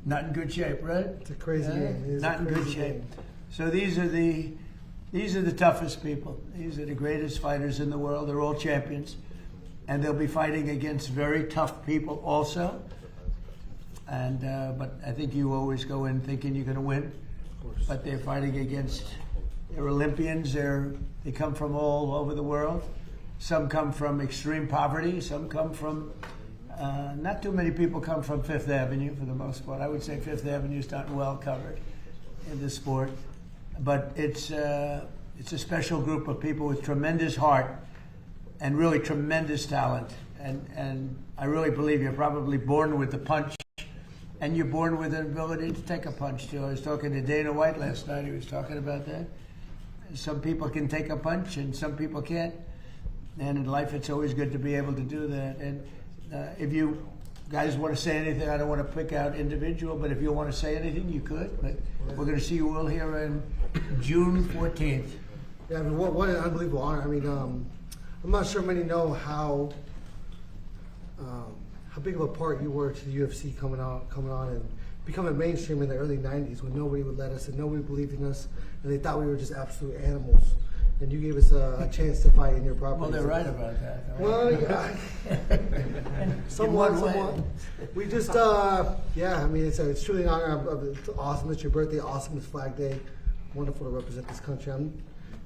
not in good shape, right? It's a crazy game. It is Not a in good crazy shape. game. So these are the toughest people. These are the greatest fighters in the world. They're all champions, and they'll be fighting against very tough people also. And but I think you always go in thinking you're going to win, but they're fighting against. They're Olympians. They come from all over the world. Some come from extreme poverty. Some come from. Not too many people come from Fifth Avenue for the most part. I would say Fifth Avenue is not well covered in the sport, but it's a special group of people with tremendous heart and really tremendous talent. And I really believe you're probably born with the punch, and you're born with an ability to take a punch too. I was talking to Dana White last night. He was talking about that. Some people can take a punch, and some people can't. And in life, it's always good to be able to do that. And if you guys want to say anything, I don't want to pick out individual, but if you want to say anything, you could. But we're going to see you all here on June 14th. Yeah, I mean, what an unbelievable honor. I mean, I'm not sure many know how big of a part you were to the UFC coming on and becoming mainstream in the early 90s when nobody would let us and nobody believed in us and they thought we were just absolute animals. And you gave us a chance to fight in your property. Well, they're right about that. Right? Well, yeah. somewhat. We just, yeah, I mean, it's truly an honor. It's awesome. It's your birthday. Awesome. It's Flag Day. Wonderful to represent this country.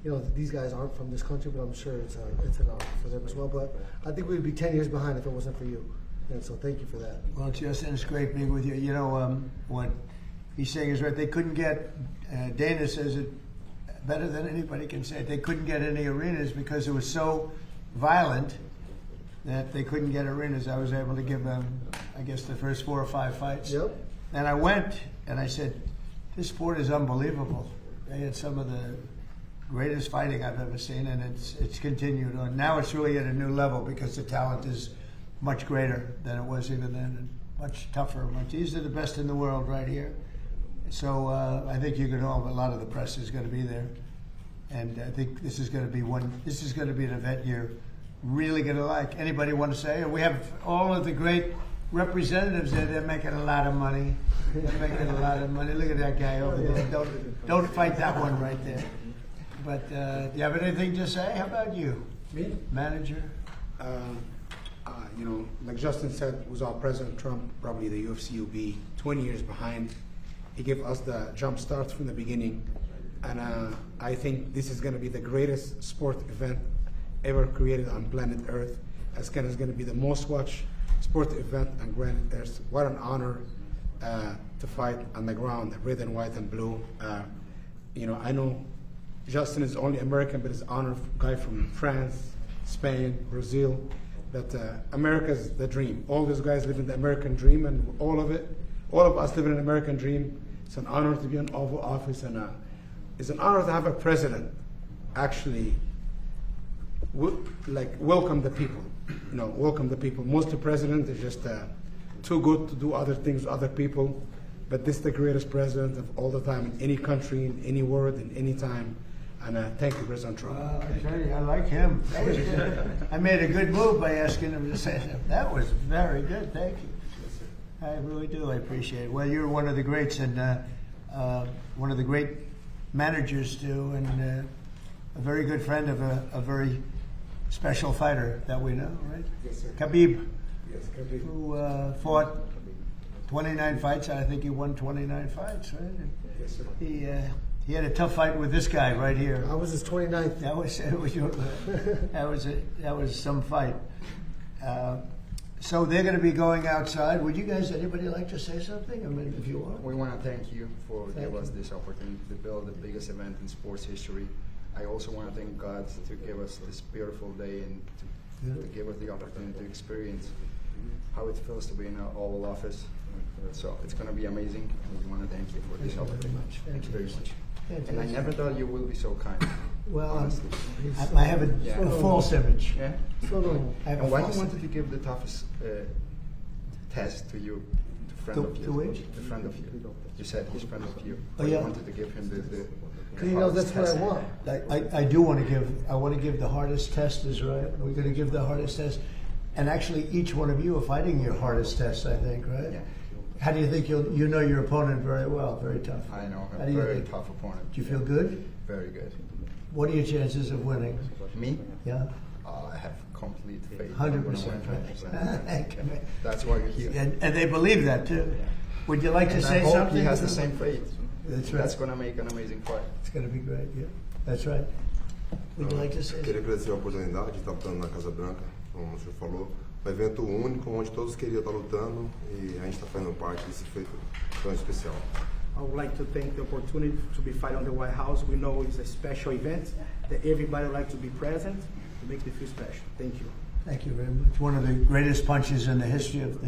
You know, these guys aren't from this country, but I'm sure it's an honor for them as well. But I think we'd be 10 years behind if it wasn't for you. And so thank you for that. Well, Justin, it's great being with you. You know, what he's saying is right. They couldn't get, Dana says it better than anybody can say it. They couldn't get any arenas because it was so violent that they couldn't get arenas. I was able to give them, I guess, the first 4 or 5 fights. Yep. And I went and I said, this sport is unbelievable. They had some of the greatest fighting I've ever seen, and it's continued on. Now it's really at a new level because the talent is much greater than it was even then, and much tougher. These are the best in the world right here. So I think you can know a lot of the press is going to be there, and I think this is going to be an event you're really going to like. Anybody want to say? We have all of the great representatives there. They're making a lot of money. They're making a lot of money. Look at that guy over there. Don't fight that one right there. But do you have anything to say? How about you? Me? Manager? You know, like Justin said, without President Trump, probably the UFC will be 20 years behind. He gave us the jump start from the beginning. And I think this is going to be the greatest sport event ever created on planet Earth. It's going to be the most watched sport event on planet Earth. What an honor to fight on the ground, red and white and blue. You know, I know Justin is only American, but he's an honored guy from France, Spain, Brazil. That America is the dream. All those guys live in the American dream, and all of us live in an American dream. It's an honor to be in Oval Office, and it's an honor to have a president actually welcome the people. You know, welcome the people. Most of the president is just too good to do other things with other people, but this is the greatest president of all the time in any country, in any world, in any time. And thank you, President Trump. I tell you, I like him. That was good. I made a good move by asking him to say that. That was very good. Thank you. I really do. I appreciate it. Well, you're one of the greats and one of the great managers too, and a very good friend of a very special fighter that we know, right? Yes, sir. Khabib, Yes, Khabib. who fought 29 fights. I think he won 29 fights, right? And Yes, sir. he had a tough fight with this guy right here. I was his 29th. That was some fight. So they're going to be going outside. Would you guys, anybody like to say something? I mean, if you want. We want to thank you for Thank giving us you. this opportunity to build the biggest event in sports history. I also want to thank God to give us this beautiful day and to give us the opportunity to experience how it feels to be in our Oval Office. So it's going to be amazing, and we want to thank you for this opportunity. Thank you very much. And I never thought you would be so kind. Well, honestly. I have a Yeah. false image. Yeah. So normal. I have a And why false you wanted to give the toughest test to you, to friend To- of you? to which? The friend of you. You said he's friend of you. Oh, Why yeah. you wanted to give him the Because he knows that's what I want. I do want to give. I want to give the hardest test. Is right. We're going to give the hardest test, and actually, each one of you are fighting your hardest test. I think, right? Yeah. How do you think you know your opponent very well? Very tough. I know How a do you very think? tough opponent. Do you feel good? Very good. What are your chances of winning? Me? Yeah, I have complete faith. 100%. 100%. That's why you're here. And they believe that too. Would you like to And say I hope something? he has the same faith. That's right. That's going to make an amazing fight. It's going to be great. Yeah, that's right. Would you like to say Queria something? agradecer a oportunidade de estar lutando na Casa Branca, como o senhor falou. Um evento único onde todos queriam estar lutando e a gente está fazendo parte desse feito tão especial. I would like to thank the opportunity to be fighting on the White House. We know it's a special event that everybody would like to be present to make it feel special. Thank you. Thank you very much. One of the greatest punches in the history of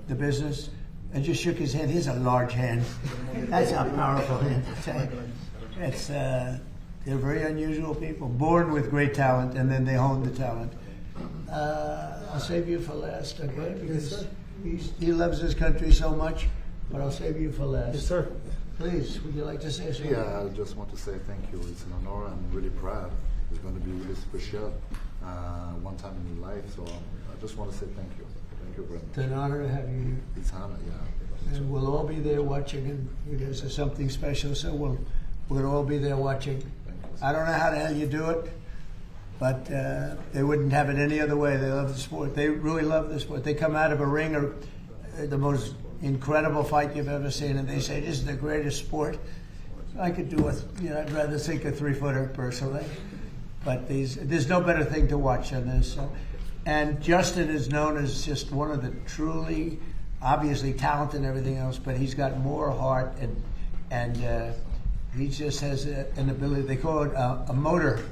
the business. I just shook his hand. He's a large hand. That's a powerful hand. It's they're very unusual people, born with great talent, and then they hone the talent. I'll save you for last, okay? Because he loves his country so much, but I'll save you for last. Yes, sir. Please, would you like to say something? Yeah, I just want to say thank you. It's an honor. I'm really proud. It's going to be really special, one time in your life. So I just want to say thank you. Thank you very It's much. an honor to have you here. It's an honor, yeah. And we'll all be there watching, and you guys are something special, so we'll all be there watching. I don't know how the hell you do it, but they wouldn't have it any other way. They love the sport. They really love the sport. They come out of a ring or the most incredible fight you've ever seen, and they say, this is the greatest sport. I could do it. I'd rather think a 3-footer personally, but there's no better thing to watch than this. And Justin is known as just one of the truly, obviously talented and everything else, but he's got more heart and he just has an ability. They call it a motor.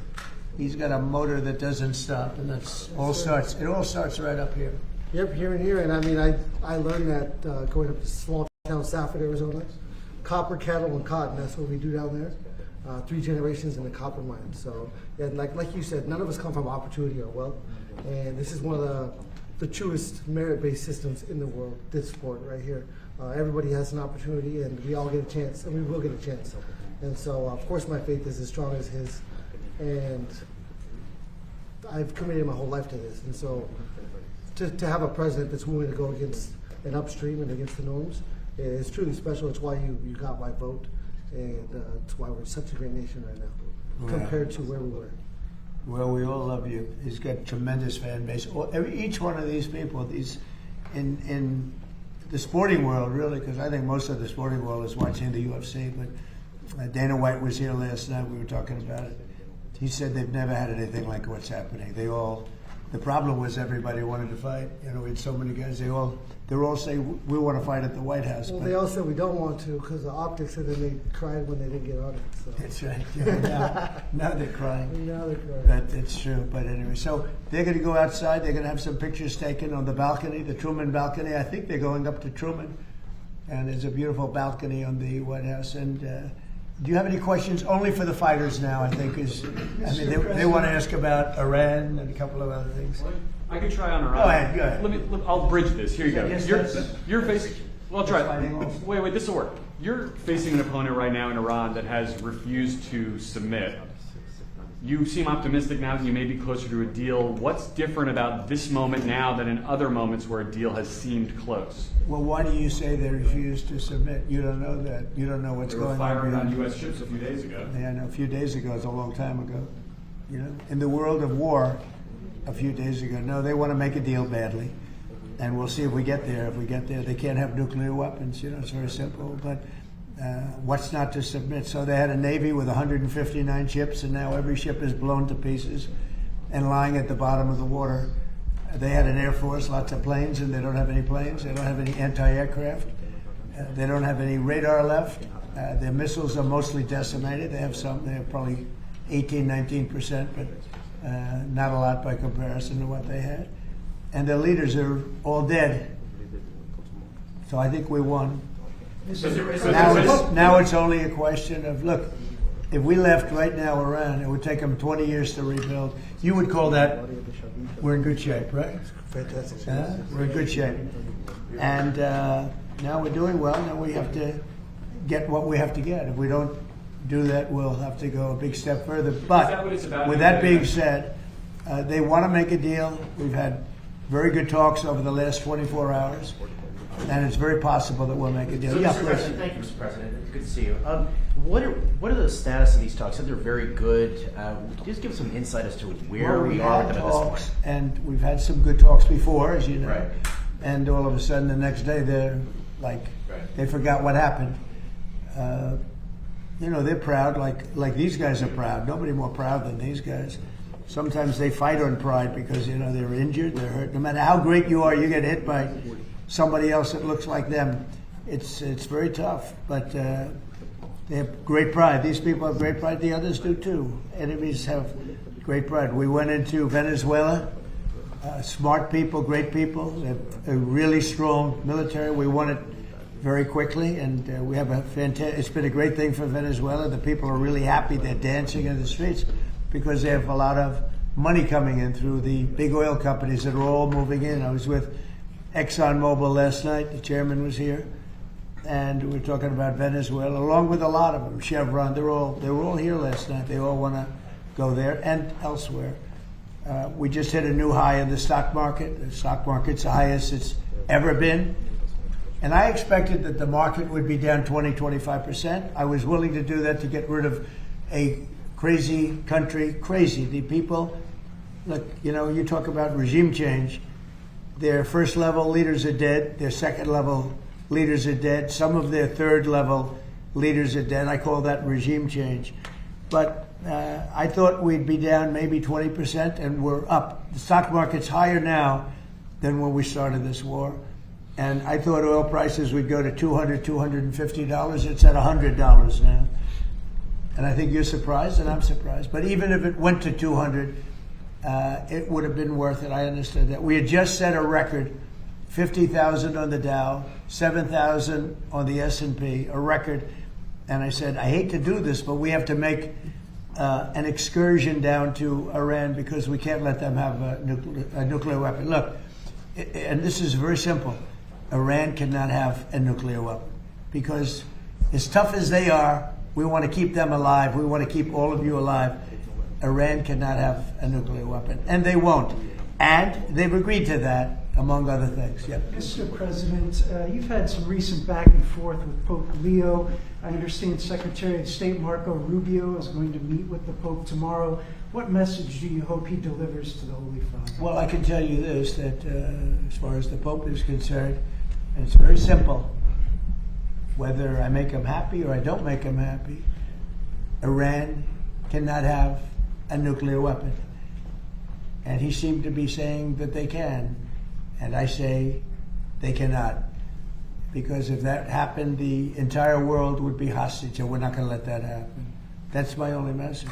He's got a motor that doesn't stop, and that's all starts. It all starts right up here. Yep, here and here. And I mean, I learned that going up to small town Safford, Arizona, copper, cattle, and cotton. That's what we do down there. 3 generations in the copper mine. So, and like you said, none of us come from opportunity or wealth, and this is one of the truest merit-based systems in the world. This sport right here, everybody has an opportunity, and we all get a chance, and we will get a chance. And so, of course, my faith is as strong as his, and I've committed my whole life to this. And so, to have a president that's willing to go against an upstream and against the norms is truly special. It's why you got my vote, and it's why we're such a great nation right now, compared to where we were. Well, we all love you. He's got tremendous fan base. Each one of these people, these in the sporting world, really, because I think most of the sporting world is watching the UFC. But Dana White was here last night. We were talking about it. He said they've never had anything like what's happening. The problem was everybody wanted to fight. We had so many guys. They're all saying we want to fight at the White House. Well, but they all said we don't want to because the optics, and then they cried when they didn't get on it. So. that's right. Now they're crying. Now they're crying. That's true. But anyway, so they're going to go outside. They're going to have some pictures taken on the balcony, the Truman balcony. I think they're going up to Truman, and there's a beautiful balcony on the White House. And do you have any questions? Only for the fighters now, I think. They want to ask about Iran and a couple of other things. I could try on Iran. Go ahead. I'll bridge this. Here you go. Yes, You're facing. Well, try Fighting it. also. Wait, this will work. You're facing an opponent right now in Iran that has refused to submit. You seem optimistic now that you may be closer to a deal. What's different about this moment now than in other moments where a deal has seemed close? Well, why do you say they refused to submit? You don't know that. You don't know what's They were going firing on. on U.S. ships a few days ago. Yeah, I know. A few days ago is a long time ago. In the world of war, a few days ago. No, they want to make a deal badly, and we'll see if we get there. If we get there, they can't have nuclear weapons. It's very simple. But what's not to submit? So they had a navy with 159 ships, and now every ship is blown to pieces and lying at the bottom of the water. They had an air force, lots of planes, and they don't have any planes. They don't have any anti-aircraft. They don't have any radar left. Their missiles are mostly decimated. They have some. They have probably 18, 19%, but not a lot by comparison to what they had. And their leaders are all dead. So I think we won. Now it's only a question of, look, if we left right now Iran, it would take them 20 years to rebuild. You would call that, we're in good shape, right? Fantastic. We're in good shape. And now we're doing well. Now we have to get what we have to get. If we don't do that, we'll have to go a big step further. Is that But what it's about? with that being said, they want to make a deal. We've had very good talks over the last 24 hours. and it's very possible that we'll make a deal. Yeah, Mr. please. President, thank you, Mr. President. It's good to see you. What are the status of these talks? Said they're very good. Just give us some insight as to where Well, we we are had with them at this talks, point. and we've had some good talks before, as you know. Right. And all of a sudden, the next day, they're like, Right. they forgot what happened. You know, they're proud, like these guys are proud. Nobody more proud than these guys. Sometimes they fight on pride because, you know, they're injured, they're hurt. No matter how great you are, you get hit by somebody else that looks like them. It's very tough, but they have great pride. These people have great pride. The others do too. Enemies have great pride. We went into Venezuela. Smart people, great people, a really strong military. We won it very quickly, and we have a fantastic. It's been a great thing for Venezuela. The people are really happy. They're dancing in the streets because they have a lot of money coming in through the big oil companies that are all moving in. I was with ExxonMobil last night. The chairman was here, and we were talking about Venezuela, along with a lot of them. Chevron. They were all here last night. They all want to go there and elsewhere. We just hit a new high in the stock market. The stock market's the highest it's ever been. And I expected that the market would be down 20-25%. I was willing to do that to get rid of a crazy country. Crazy. The people, look, you know, you talk about regime change. Their first level leaders are dead. Their second level leaders are dead. Some of their third level leaders are dead. I call that regime change. But I thought we'd be down maybe 20%, and we're up. The stock market's higher now than when we started this war. And I thought oil prices would go to $200, $250. It's at $100 now. And I think you're surprised, and I'm surprised. But even if it went to 200, it would have been worth it. I understood that. We had just set a record, 50,000 on the Dow, 7,000 on the S&P, a record. And I said, I hate to do this, but we have to make an excursion down to Iran because we can't let them have a nuclear weapon. Look, and this is very simple. Iran cannot have a nuclear weapon because as tough as they are, we want to keep them alive. We want to keep all of you alive. Iran cannot have a nuclear weapon, and they won't. And they've agreed to that, among other things. Yeah. Mr. President, you've had some recent back and forth with Pope Leo. I understand Secretary of State Marco Rubio is going to meet with the Pope tomorrow. What message do you hope he delivers to the Holy Father? Well, I can tell you this, that as far as the Pope is concerned, and it's very simple. Whether I make him happy or I don't make him happy, Iran cannot have a nuclear weapon. And he seemed to be saying that they can. And I say they cannot. Because if that happened, the entire world would be hostage, and we're not going to let that happen. That's my only message.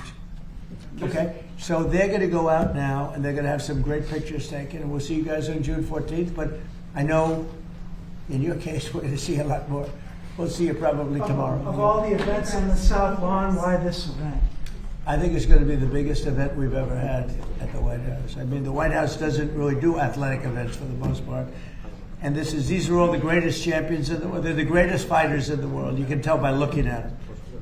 Okay? So they're going to go out now, and they're going to have some great pictures taken, and we'll see you guys on June 14th. But I know, in your case, we're going to see a lot more. We'll see you probably tomorrow. Of all the events on the South Lawn, why this event? I think it's going to be the biggest event we've ever had at the White House. I mean, the White House doesn't really do athletic events for the most part. And these are all the greatest champions in the world. They're the greatest fighters in the world. You can tell by looking at them.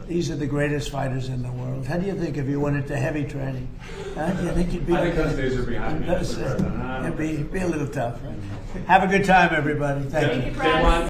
These are the greatest fighters in the world. How do you think if you went into heavy training? Do you think you'd be? I think those days are behind me, Mr. President. It'd be a little tough, right? Have a good time, everybody. Thank you. They want